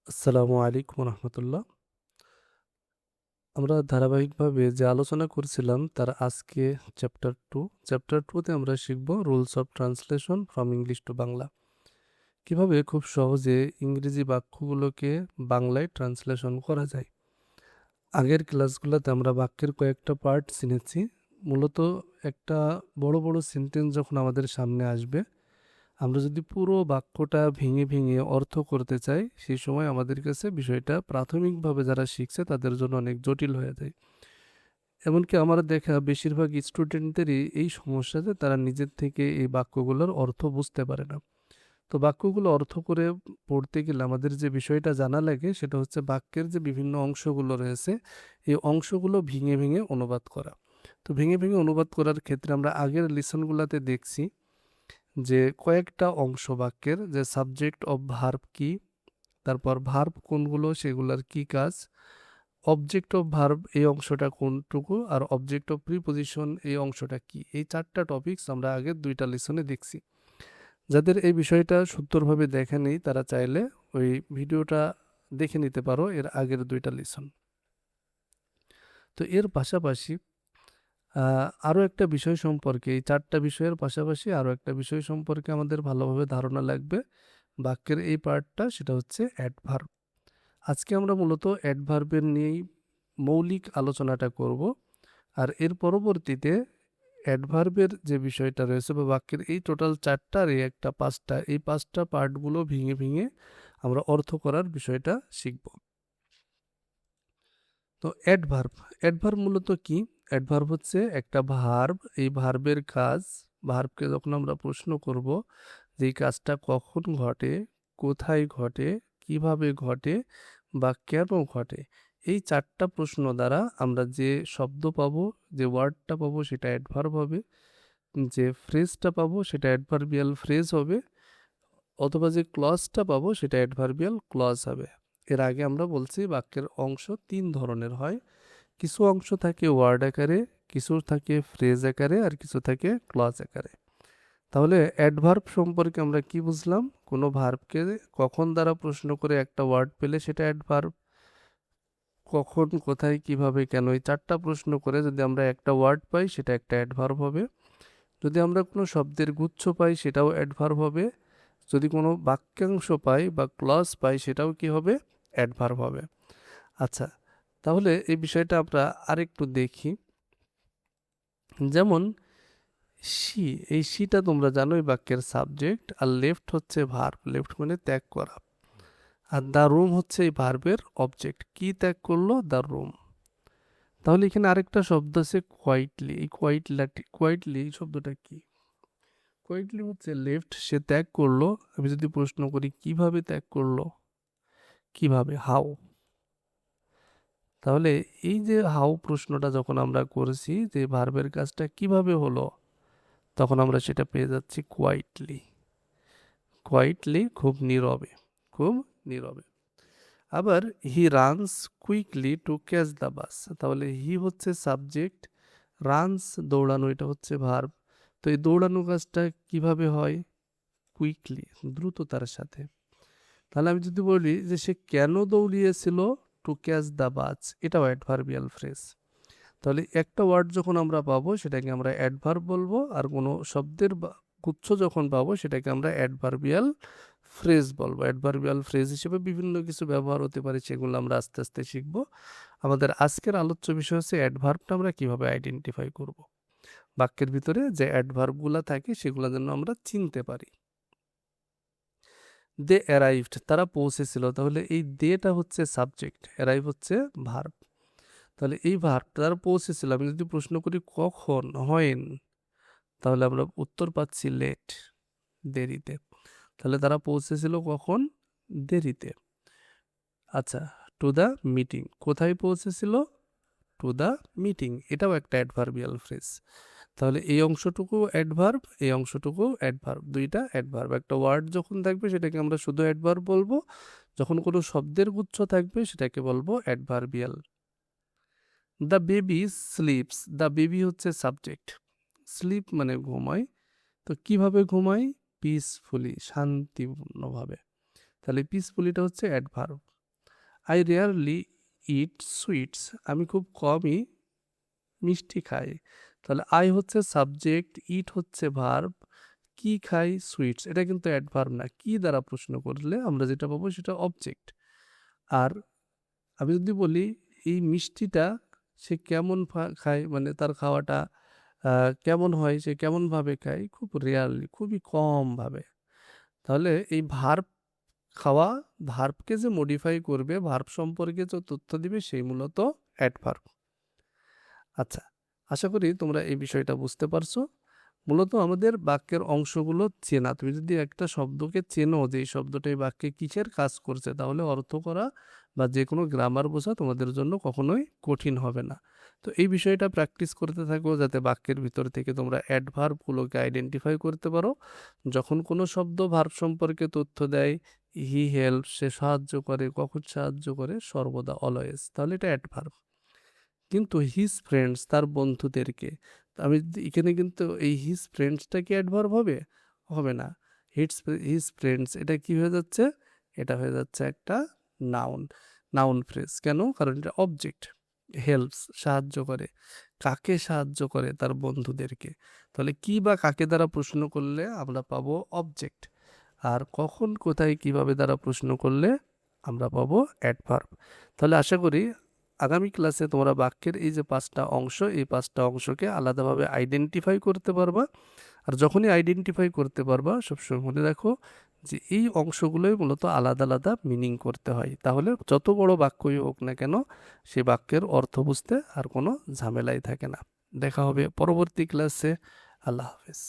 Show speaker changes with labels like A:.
A: আসসালামু আলাইকুম রহমতুল্লাহ। আমরা ধারাবাহিকভাবে যে আলোচনা করছিলাম তার আজকে চ্যাপ্টার টুতে আমরা শিখব rules of translation from English to Bangla. কিভাবে খুব সহজে ইংরেজি বাক্যগুলোকে বাংলায় ট্রান্সলেশন করা যায়। আগের ক্লাসগুলোতে আমরা বাক্যের কয়েকটা পার্ট চিনেছি। মূলত একটা বড় বড় সেন্টেন্স যখন আমাদের সামনে আসবে, আমরা যদি পুরো বাক্যটা ভেঙে ভেঙে অর্থ করতে চাই, সেই সময় আমাদের কাছে বিষয়টা প্রাথমিকভাবে যারা শিখছে তাদের জন্য অনেক জটিল হয়ে যায়। এমনকি আমার দেখা বেশিরভাগ স্টুডেন্টদেরই এই সমস্যা যে তারা নিজের থেকে এই বাক্যগুলোর অর্থ বুঝতে পারে না। তো বাক্যগুলো অর্থ করে পড়তে গেলে আমাদের যে বিষয়টা জানা লাগে সেটা হচ্ছে বাক্যের যে বিভিন্ন অংশগুলো রয়েছে, এই অংশগুলো ভেঙে ভেঙে অনুবাদ করা। তো ভেঙে ভেঙে অনুবাদ করার ক্ষেত্রে আমরা আগের লিসনগুলোতে দেখছি যে কয়েকটা অংশ বাক্যের, যে সাবজেক্ট অফ ভার্ব কি, তারপর ভার্ব কোনগুলো সেগুলোর কি কাজ, অবজেক্ট অফ ভার্ব এই অংশটা কোনটুকু, আর অবজেক্ট অফ প্রিপোজিশন এই অংশটা কি। এই চারটা টপিকস আমরা আগের দুইটা লেসনে দেখছি। যাদের এই বিষয়টা সুন্দরভাবে দেখা নেই তারা চাইলে ওই ভিডিওটা দেখে নিতে পারো, এর আগের দুইটা লেসন। তো এর পাশাপাশি আরও একটা বিষয় সম্পর্কে, এই চারটা বিষয়ের পাশাপাশি আরও একটা বিষয় সম্পর্কে আমাদের ভালোভাবে ধারণা লাগবে বাক্যের এই পার্টটা, সেটা হচ্ছে অ্যাডভার্ব। আজকে আমরা মূলত অ্যাডভার্বের নিয়েই মৌলিক আলোচনাটা করব। আর এর পরবর্তীতে অ্যাডভার্বের যে বিষয়টা রয়েছে বা বাক্যের এই টোটাল চারটা আর এই একটা পাঁচটা, এই পাঁচটা পার্টগুলো ভেঙে ভেঙে আমরা অর্থ করার বিষয়টা শিখব। তো অ্যাডভার্ব, অ্যাডভার্ব মূলত কি? অ্যাডভার্ব হচ্ছে একটা ভার্ব। এই ভার্বের কাজ, ভার্বকে যখন আমরা প্রশ্ন করব যে এই কাজটা কখন ঘটে, কোথায় ঘটে, কিভাবে ঘটে বা কেন ঘটে, এই চারটা প্রশ্ন দ্বারা আমরা যে শব্দ পাবো, যে ওয়ার্ডটা পাবো সেটা অ্যাডভার্ব হবে, যে ফ্রেজটা পাবো সেটা অ্যাডভার্বিয়াল ফ্রেজ হবে, অথবা যে ক্লজটা পাবো সেটা অ্যাডভার্বিয়াল ক্লজ হবে। এর আগে আমরা বলছি বাক্যের অংশ তিন ধরনের হয়। কিছু অংশ থাকে ওয়ার্ড আকারে, কিছু থাকে ফ্রেজ আকারে, আর কিছু থাকে ক্লজ আকারে। তাহলে অ্যাডভার্ব সম্পর্কে আমরা কি বুঝলাম? কোনো ভার্বকে কখন দ্বারা প্রশ্ন করে একটা ওয়ার্ড পেলে সেটা অ্যাডভার্ব, কখন, কোথায়, কিভাবে, কেন, এই চারটা প্রশ্ন করে যদি আমরা একটা ওয়ার্ড পাই সেটা একটা অ্যাডভার্ব হবে। যদি আমরা কোনো শব্দের গুচ্ছ পাই সেটাও অ্যাডভার্ব হবে। যদি কোনো বাক্যাংশ পাই বা ক্লজ পাই সেটাও কি হবে? অ্যাডভার্ব হবে। আচ্ছা, তাহলে এই বিষয়টা আমরা আরেকটু দেখি। যেমন সি, এই সিটা তোমরা জানো এই বাক্যের সাবজেক্ট, আর লেফট হচ্ছে ভার্ব, লেফট মানে ত্যাগ করা, আর দ্য রুম হচ্ছে এই ভার্বের অবজেক্ট। কি ত্যাগ করলো? The room. তাহলে এখানে আরেকটা শব্দ আছে কোয়াইটলি। এই কোয়াইটলি এই শব্দটা কি? কোয়াইটলি হচ্ছে লেফট, সে ত্যাগ করলো। আমি যদি প্রশ্ন করি কিভাবে ত্যাগ করলো, কিভাবে, হাউ, তাহলে এই যে হাউ প্রশ্নটা যখন আমরা করছি যে ভার্বের কাজটা কিভাবে হলো, তখন আমরা সেটা পেয়ে যাচ্ছি কোয়াইটলি। কোয়াইটলি খুব নীরবে, খুব নীরবে। আবার he runs quickly to catch the bus, তাহলে হি হচ্ছে সাবজেক্ট, রানস দৌড়ানো এটা হচ্ছে ভার্ব। তো এই দৌড়ানো কাজটা কিভাবে হয়? কুইকলি, দ্রুততার সাথে। তাহলে আমি যদি বলি যে সে কেন দৌড়িয়েছিল, টু ক্যাচ দ্য বাস, এটাও অ্যাডভার্বিয়াল ফ্রেজ। তাহলে একটা ওয়ার্ড যখন আমরা পাবো সেটাকে আমরা অ্যাডভার্ব বলবো, আর কোনো শব্দের গুচ্ছ যখন পাবো সেটাকে আমরা অ্যাডভার্বিয়াল ফ্রেজ বলবো। অ্যাডভার্বিয়াল ফ্রেজ হিসেবে বিভিন্ন কিছু ব্যবহার হতে পারে, সেগুলো আমরা আস্তে আস্তে শিখবো। আমাদের আজকের আলোচ্য বিষয় হচ্ছে অ্যাডভার্বটা আমরা কিভাবে আইডেন্টিফাই করব। বাক্যের ভিতরে যে অ্যাডভার্বগুলো থাকে সেগুলো যেন আমরা চিনতে পারি। দে অ্যারাইভড, তারা পৌঁছেছিল, তাহলে এই দেটা হচ্ছে সাবজেক্ট, অ্যারাইভ হচ্ছে ভার্ব। তাহলে এই ভার্বটা তারা পৌঁছেছিল, আমি যদি প্রশ্ন করি কখন, হোয়েন, তাহলে আমরা উত্তর পাচ্ছি লেট, দেরিতে। তাহলে তারা পৌঁছেছিল কখন? দেরিতে। আচ্ছা, টু দ্য মিটিং, কোথায় পৌঁছেছিল? টু দ্য মিটিং, এটাও একটা অ্যাডভার্বিয়াল ফ্রেজ। তাহলে এই অংশটুকু অ্যাডভার্ব, এই অংশটুকু অ্যাডভার্ব, দুইটা অ্যাডভার্ব। একটা ওয়ার্ড যখন থাকবে সেটাকে আমরা শুধু অ্যাডভার্ব বলবো, যখন কোনো শব্দের গুচ্ছ থাকবে সেটাকে বলবো adverbial. The baby sleeps, the baby হচ্ছে সাবজেক্ট, স্লিপ মানে ঘুমায়। তো কিভাবে ঘুমায়? পিসফুলি, শান্তিপূর্ণভাবে। তাহলে পিসফুলিটা হচ্ছে adverb. I rarely it sweets, আমি খুব কমই মিষ্টি খাই। তাহলে আই হচ্ছে সাবজেক্ট, ইট হচ্ছে ভার্ব, কি খাই সুইটস, এটা কিন্তু অ্যাডভার্ব না। কি দ্বারা প্রশ্ন করলে আমরা যেটা পাবো সেটা অবজেক্ট। আর আমি যদি বলি এই মিষ্টিটা সে কেমন খায়, মানে তার খাওয়াটা কেমন হয়, সে কেমনভাবে খায়, খুব রেয়ারলি, খুবই কমভাবে। তাহলে এই ভার্ব খাওয়া, ভার্বকে যে মডিফাই করবে, ভার্ব সম্পর্কে যে তথ্য দিবে, সেই মূলত অ্যাডভার্ব। আচ্ছা, আশা করি তোমরা এই বিষয়টা বুঝতে পারছো। মূলত আমাদের বাক্যের অংশগুলো চেনা, তুমি যদি একটা শব্দকে চেনো যে এই শব্দটা এই বাক্যে কিসের কাজ করছে, তাহলে অর্থ করা বা যে কোনো গ্রামার বোঝা তোমাদের জন্য কখনোই কঠিন হবে না। তো এই বিষয়টা প্র্যাকটিস করতে থাকো, যাতে বাক্যের ভিতর থেকে তোমরা অ্যাডভার্বগুলোকে আইডেন্টিফাই করতে পারো। যখন কোনো শব্দ ভার্ব সম্পর্কে তথ্য দেয়, হি হেল্প, সে সাহায্য করে, কখন সাহায্য করে, সর্বদা, অলওয়েজ, তাহলে এটা অ্যাডভার্ব। কিন্তু হিজ ফ্রেন্ডস, তার বন্ধুদেরকে, আমি এখানে কিন্তু এই হিজ ফ্রেন্ডসটা কি অ্যাডভার্ব হবে? হবে না। হিজ ফ্রেন্ডস এটা কি হয়ে যাচ্ছে? এটা হয়ে যাচ্ছে একটা নাউন, নাউন ফ্রেজ। কেন? কারণ এটা অবজেক্ট। হেল্পস, সাহায্য করে। কাকে সাহায্য করে? তার বন্ধুদেরকে। তাহলে কি বা কাকে দ্বারা প্রশ্ন করলে আমরা পাবো অবজেক্ট, আর কখন, কোথায়, কিভাবে দ্বারা প্রশ্ন করলে আমরা পাবো অ্যাডভার্ব। তাহলে আশা করি আগামী ক্লাসে তোমরা বাক্যের এই যে 5টা অংশ, এই 5টা অংশকে আলাদাভাবে আইডেন্টিফাই করতে পারবা। আর যখনই আইডেন্টিফাই করতে পারবা, সবসময় মনে রাখো যে এই অংশগুলোই মূলত আলাদা আলাদা মিনিং করতে হয়। তাহলে যত বড় বাক্যই হোক না কেন, সে বাক্যের অর্থ বুঝতে আর কোনো ঝামেলাই থাকে না। দেখা হবে পরবর্তী ক্লাসে। আল্লাহ হাফেজ।